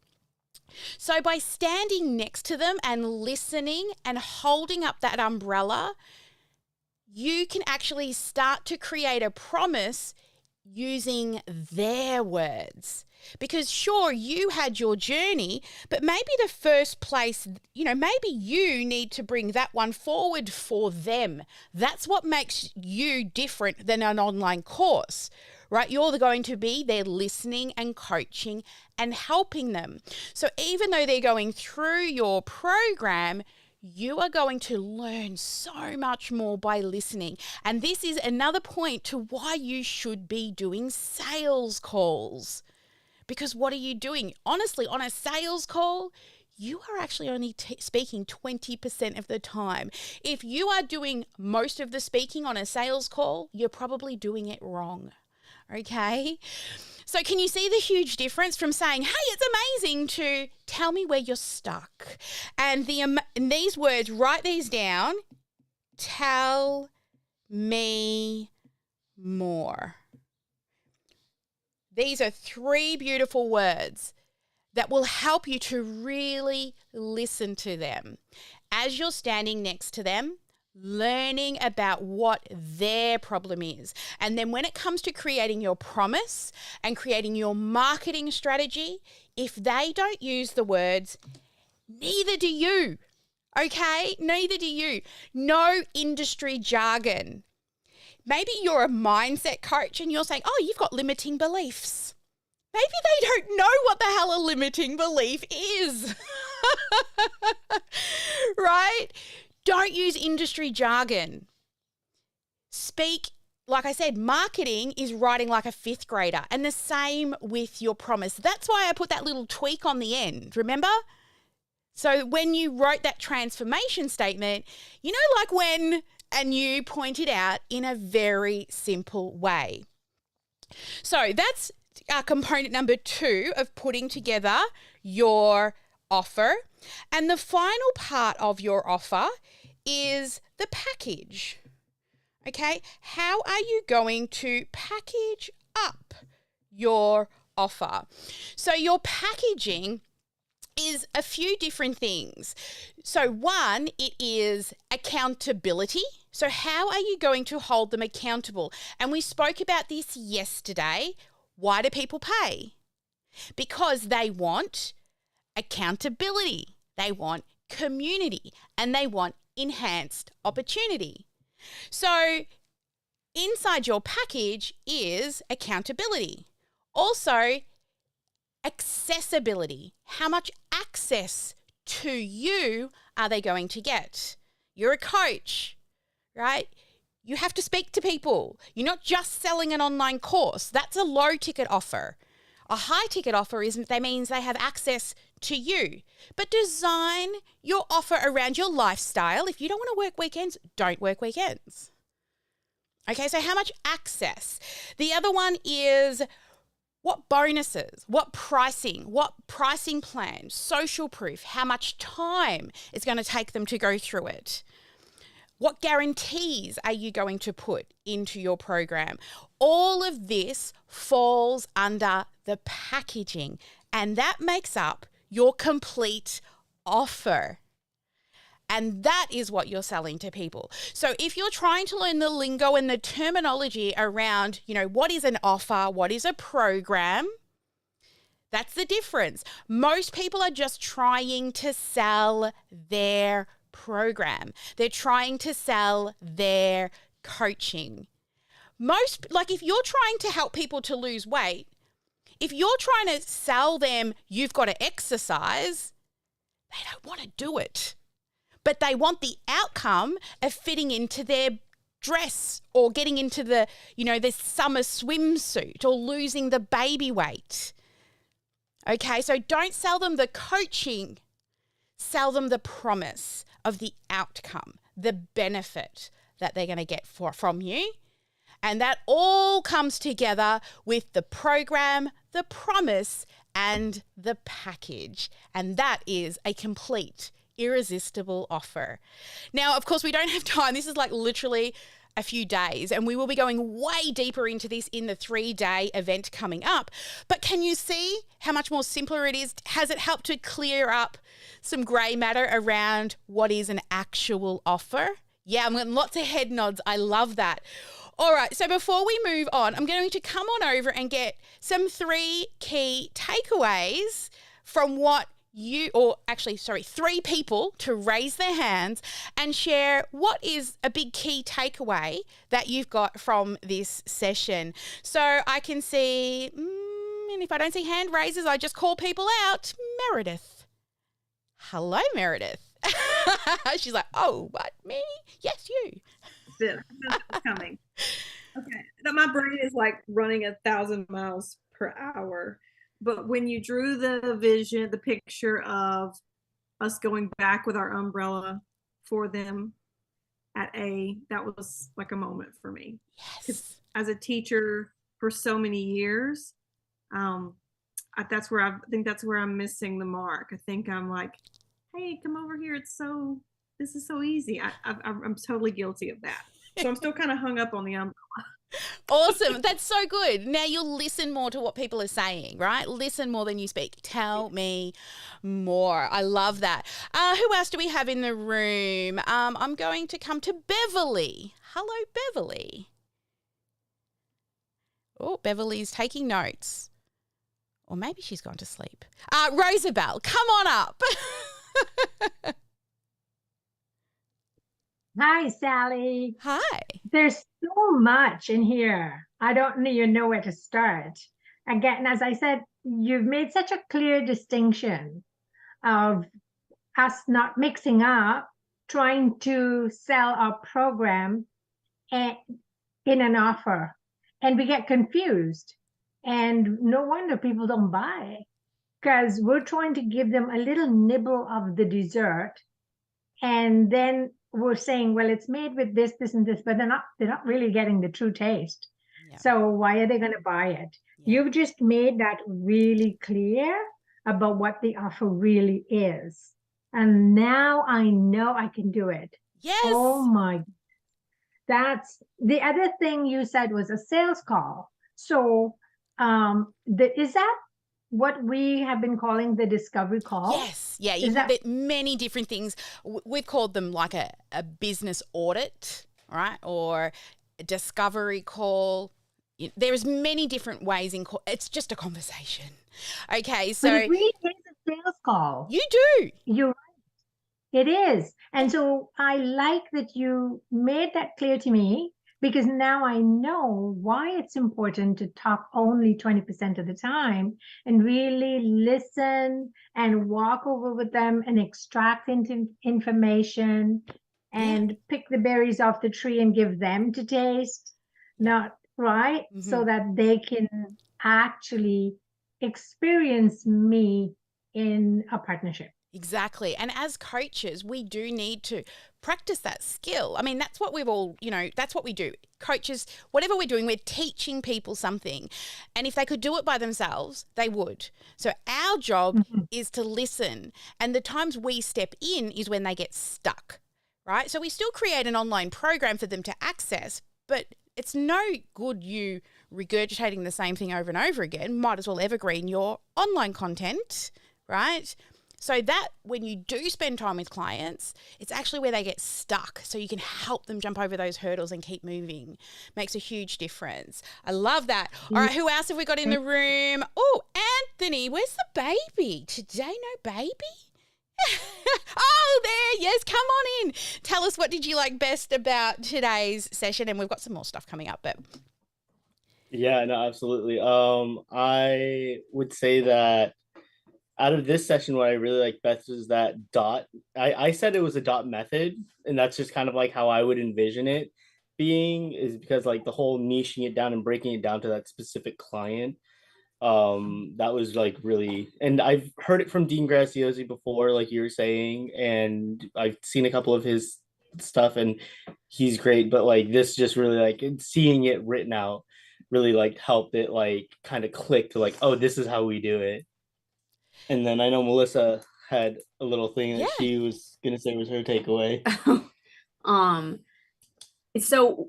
So by standing next to them and listening and holding up that umbrella, you can actually start to create a promise using their words. Because sure, you had your journey, but maybe the first place, maybe you need to bring that one forward for them. That's what makes you different than an online course, right? You're going to be there listening and coaching and helping them. So even though they're going through your program, you are going to learn so much more by listening. And this is another point to why you should be doing sales calls. Because what are you doing? Honestly, on a sales call, you are actually only speaking 20% of the time. If you are doing most of the speaking on a sales call, you're probably doing it wrong. Okay. So can you see the huge difference from saying, hey, it's amazing, to tell me where you're stuck? And and these words, write these down. Tell me more. These are 3 beautiful words that will help you to really listen to them as you're standing next to them, learning about what their problem is. And then when it comes to creating your promise and creating your marketing strategy, if they don't use the words, neither do you. Okay? Neither do you. No industry jargon. Maybe you're a mindset coach and you're saying, oh, you've got limiting beliefs. Maybe they don't know what the hell a limiting belief is. Right? Don't use industry jargon. Speak, like I said, marketing is writing like a 5th grader, and the same with your promise. That's why I put that little tweak on the end, remember? So when you wrote that transformation statement, you know, like when, and you pointed out in a very simple way. So that's component number 2 of putting together your offer. And the final part of your offer is the package. Okay, how are you going to package up your offer? So your packaging is a few different things. So one, it is accountability. So how are you going to hold them accountable? And we spoke about this yesterday. Why do people pay? Because they want accountability, they want community, and they want enhanced opportunity. So inside your package is accountability. Also, accessibility. How much access to you are they going to get? You're a coach, right? You have to speak to people. You're not just selling an online course. That's a low ticket offer. A high ticket offer means they have access to you. But design your offer around your lifestyle. If you don't want to work weekends, don't work weekends. Okay, so how much access? The other one is what bonuses, what pricing plan, social proof, how much time it's going to take them to go through it. What guarantees are you going to put into your program? All of this falls under the packaging, and that makes up your complete offer. And that is what you're selling to people. So if you're trying to learn the lingo and the terminology around, what is an offer, what is a program, that's the difference. Most people are just trying to sell their program. They're trying to sell their coaching. If you're trying to help people to lose weight, if you're trying to sell them, you've got to exercise, they don't want to do it. But they want the outcome of fitting into their dress or getting into the summer swimsuit or losing the baby weight. Okay, so don't sell them the coaching. Sell them the promise of the outcome, the benefit that they're going to get from you. And that all comes together with the program, the promise, and the package. And that is a complete, irresistible offer. Now, of course, we don't have time. This is like literally a few days, and we will be going way deeper into this in the 3-day event coming up. But can you see how much more simpler it is? Has it helped to clear up some grey matter around what is an actual offer? Yeah, I'm getting lots of head nods. I love that. All right, so before we move on, I'm going to come on over and get some 3 key takeaways from what 3 people to raise their hands and share what is a big key takeaway that you've got from this session. So I can see, and if I don't see hand raises, I just call people out. Meredith. Hello, Meredith. She's like, oh, what, me? Yes, you. It's coming. Okay. Now, my brain is like running 1,000 miles per hour. But when you drew the vision, the picture of us going back with our umbrella for them at A, that was like a moment for me. Yes. As a teacher, for so many years. That's where I think that's where I'm missing the mark. I think I'm like, hey, come over here. This is so easy. I'm totally guilty of that. So I'm still kind of hung up on the Awesome. That's so good. Now you'll listen more to what people are saying, right? Listen more than you speak. Tell me more. I love that. Who else do we have in the room? I'm going to come to Beverly. Hello, Beverly. Oh, Beverly's taking notes. Or maybe she's gone to sleep. Rosabelle, come on up. Hi, Sally. Hi. There's so much in here. I don't even know where to start. Again, as I said, you've made such a clear distinction of us not mixing up, trying to sell our program in an offer. And we get confused. And no wonder people don't buy, because we're trying to give them a little nibble of the dessert. And then we're saying, well, it's made with this, this, and this, but they're not really getting the true taste. Yeah. So why are they going to buy it? Yeah. You've just made that really clear about what the offer really is. And now I know I can do it. Yes. Oh my. That's the other thing you said was a sales call. So is that what we have been calling the discovery call? Yes. Yeah. You have many different things. We've called them like a business audit, right? Or a discovery call. There's many different ways in call. It's just a conversation. Okay. So but it really is a sales call. You do. You're right. It is. And so I like that you made that clear to me, because now I know why it's important to talk only 20% of the time and really listen and walk over with them and extract information and pick the berries off the tree and give them to taste, not right, so that they can actually experience me in a partnership. Exactly. And as coaches, we do need to practice that skill. I mean, that's what we've all, that's what we do. Coaches, whatever we're doing, we're teaching people something. And if they could do it by themselves, they would. So our job is to listen. And the times we step in is when they get stuck, right? So we still create an online program for them to access, but it's no good you regurgitating the same thing over and over again. Might as well evergreen your online content, right? So that when you do spend time with clients, it's actually where they get stuck. So you can help them jump over those hurdles and keep moving. Makes a huge difference. I love that. All right, who else have we got in the room? Oh, Anthony, where's the baby? Today, no baby? Oh, there, yes, come on in. Tell us, what did you like best about today's session? And we've got some more stuff coming up, but... Yeah, no, absolutely. I would say that out of this session, what I really like best is that dot. I said it was a dot method, and that's just kind of like how I would envision it being, is because like the whole niching it down and breaking it down to that specific client. That was like really, and I've heard it from Dean Graziosi before, like you were saying, and I've seen a couple of his stuff and he's great, but like this just really like seeing it written out really like helped it like kind of click to like, oh, this is how we do it. And then I know Melissa had a little thing that she was gonna say was her takeaway. So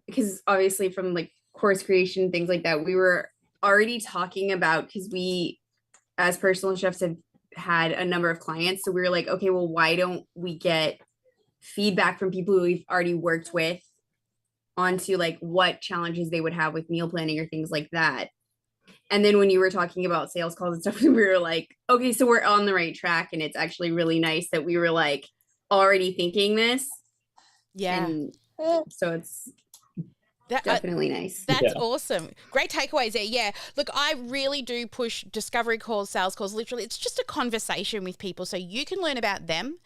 because obviously from like course creation, things like that, we were already talking about, because we as personal chefs have had a number of clients, so we were like, okay, well, why don't we get feedback from people who we've already worked with onto like what challenges they would have with meal planning or things like that. And then when you were talking about sales calls and stuff, we were like, okay, so we're on the right track. And it's actually really nice that we were like already thinking this. Yeah. And so it's definitely nice. That's awesome. Great takeaways there. Yeah. Look, I really do push discovery calls, sales calls. Literally, it's just a conversation with people so you can learn about them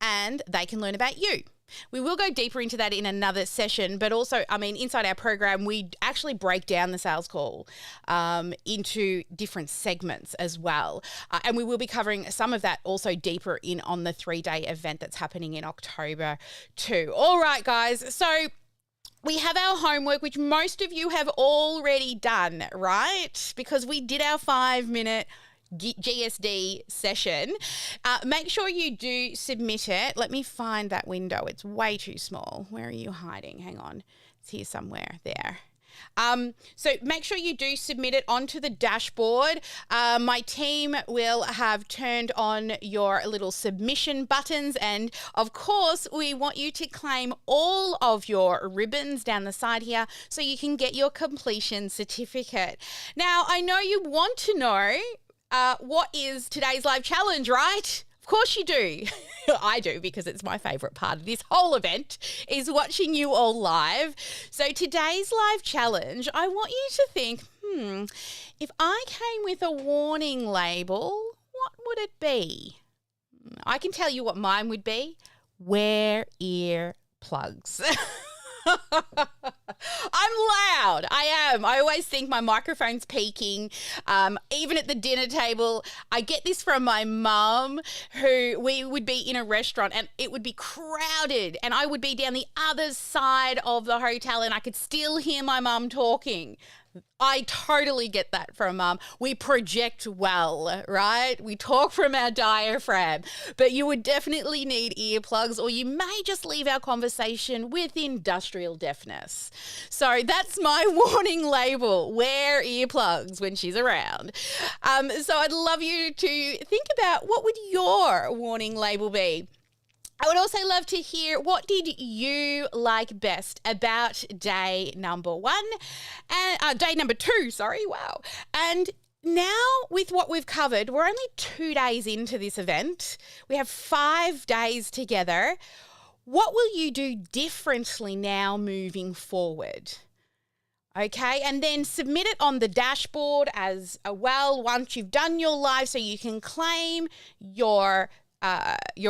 and they can learn about you. We will go deeper into that in another session, but also, I mean, inside our program, we actually break down the sales call into different segments as well. And we will be covering some of that also deeper in on the 3-day event that's happening in October too. All right, guys. So we have our homework, which most of you have already done, right? Because we did our 5-minute GSD session. Make sure you do submit it. Let me find that window. It's way too small. Where are you hiding? Hang on. It's here somewhere. There. So make sure you do submit it onto the dashboard. My team will have turned on your little submission buttons, and of course we want you to claim all of your ribbons down the side here so you can get your completion certificate. Now, I know you want to know what is today's live challenge, right? Of course you do. I do, because it's my favourite part of this whole event is watching you all live. So today's live challenge, I want you to think, if I came with a warning label, what would it be? I can tell you what mine would be. Wear ear plugs. I'm loud. I am. I always think my microphone's peaking. Even at the dinner table, I get this from my mum, who we would be in a restaurant and it would be crowded and I would be down the other side of the hotel and I could still hear my mum talking. I totally get that from Mum. We project well, right? We talk from our diaphragm, but you would definitely need earplugs, or you may just leave our conversation with industrial deafness. So that's my warning label. Wear earplugs when she's around. So I'd love you to think about, what would your warning label be? I would also love to hear, what did you like best about day number 1 and day number 2, sorry, wow. And now with what we've covered, we're only 2 days into this event. We have 5 days together. What will you do differently now moving forward? Okay, and then submit it on the dashboard as well once you've done your live, so you can claim your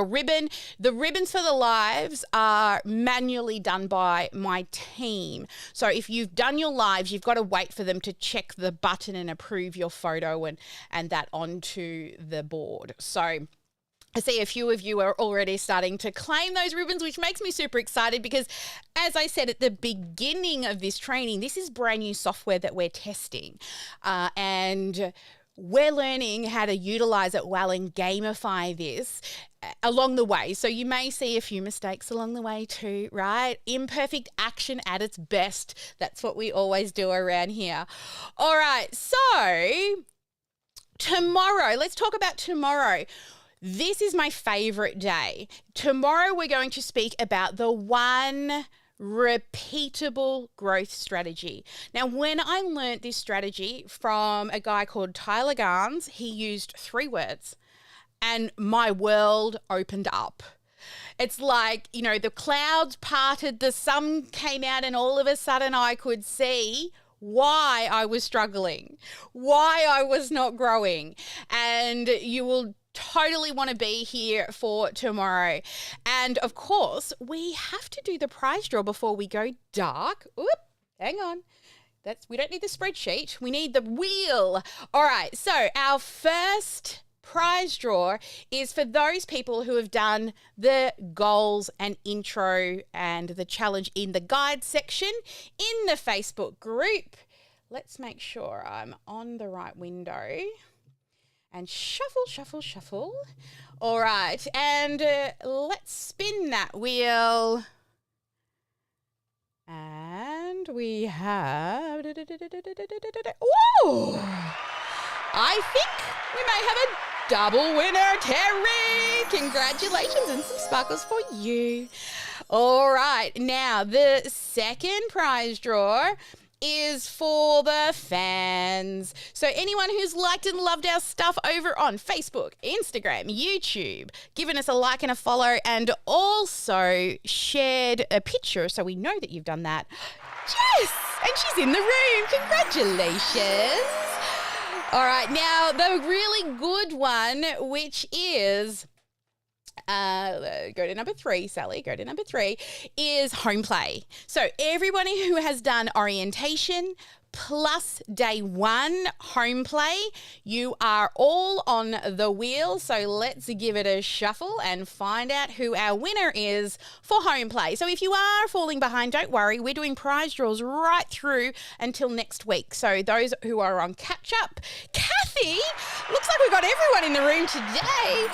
ribbon. The ribbons for the lives are manually done by my team. So if you've done your lives, you've got to wait for them to check the button and approve your photo and that onto the board. So I see a few of you are already starting to claim those ribbons, which makes me super excited because, as I said at the beginning of this training, this is brand new software that we're testing. And we're learning how to utilize it well and gamify this along the way. So you may see a few mistakes along the way too, right? Imperfect action at its best. That's what we always do around here. All right, so tomorrow, let's talk about tomorrow. This is my favorite day. Tomorrow we're going to speak about the one repeatable growth strategy. Now, when I learned this strategy from a guy called Tyler Garnes, he used 3 words and my world opened up. It's like, the clouds parted, the sun came out, and all of a sudden I could see why I was struggling, why I was not growing. And you will totally want to be here for tomorrow. And of course, we have to do the prize draw before we go dark. Oop, hang on. We don't need the spreadsheet. We need the wheel. All right. So our first prize draw is for those people who have done the goals and intro and the challenge in the guide section in the Facebook group. Let's make sure I'm on the right window. And shuffle, shuffle, shuffle. All right, and let's spin that wheel. And we have... Whoa! I think we may have a double winner, Terry. Congratulations and some sparkles for you. All right, now the second prize draw is for the fans. So anyone who's liked and loved our stuff over on Facebook, Instagram, YouTube, given us a like and a follow, and also shared a picture so we know that you've done that. Jess! And she's in the room. Congratulations. All right, now the really good one, which is go to number 3, Sally, go to number 3, is home play. So everybody who has done orientation plus day 1 home play, you are all on the wheel. So let's give it a shuffle and find out who our winner is for home play. So if you are falling behind, don't worry. We're doing prize draws right through until next week. So those who are on catch up, Kathy, looks like we've got everyone in the room today.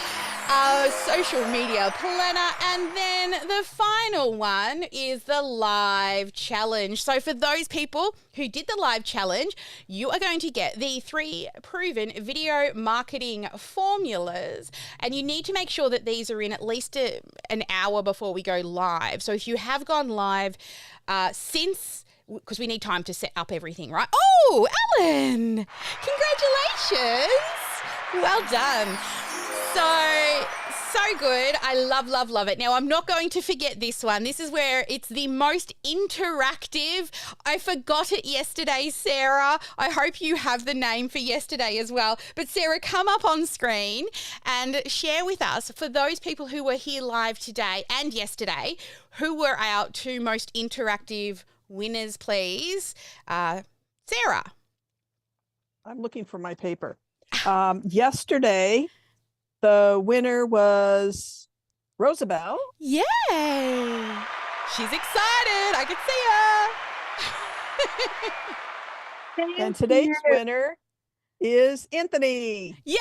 Social media planner, and then the final one is the live challenge. So for those people who did the live challenge, you are going to get the 3 proven video marketing formulas, and you need to make sure that these are in at least an hour before we go live. So if you have gone live because we need time to set up everything, right? Oh, Ellen, congratulations. Well done. So good. I love it. Now, I'm not going to forget this one. This is where it's the most interactive. I forgot it yesterday, Sarah. I hope you have the name for yesterday as well. But Sarah, come up on screen and share with us, for those people who were here live today and yesterday, who were our 2 most interactive winners, please. Sarah. I'm looking for my paper. Yesterday, the winner was Rosabelle. Yay! She's excited. I can see her. And today's winner is Anthony. Yay!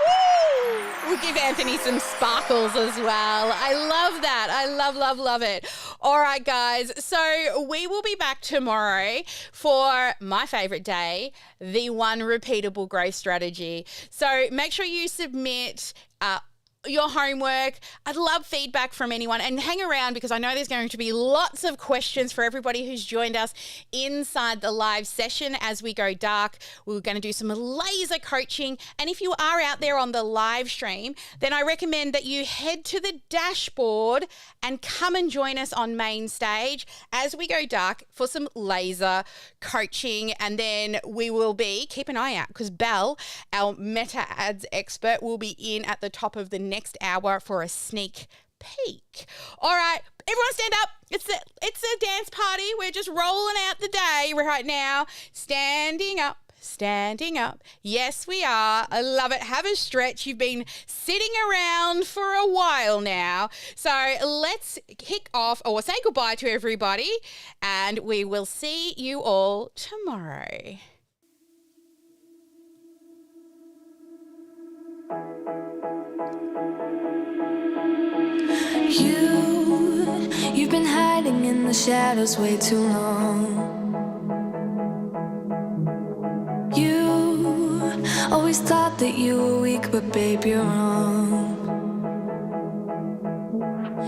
Woo! We'll give Anthony some sparkles as well. I love that. I love it. All right, guys. So we will be back tomorrow for my favorite day, the 1 repeatable growth strategy. So make sure you submit your homework. I'd love feedback from anyone, and hang around because I know there's going to be lots of questions for everybody who's joined us inside the live session as we go dark. We're going to do some laser coaching, and if you are out there on the live stream, then I recommend that you head to the dashboard and come and join us on main stage as we go dark for some laser coaching. And then we will keep an eye out because Belle, our meta ads expert, will be in at the top of the next hour for a sneak peek. All right, everyone stand up. It's a dance party. We're just rolling out the day right now. Standing up. Yes, we are. I love it. Have a stretch. You've been sitting around for a while now. So let's kick off or say goodbye to everybody, and we will see you all tomorrow. You've been hiding in the shadows way too long. You always thought that you were weak, but babe, you're wrong.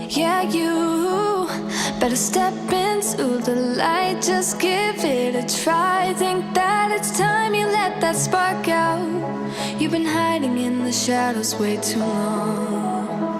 Yeah, you better step into the light, just give it a try. Think that it's time you let that spark out. You've been hiding in the shadows way too long.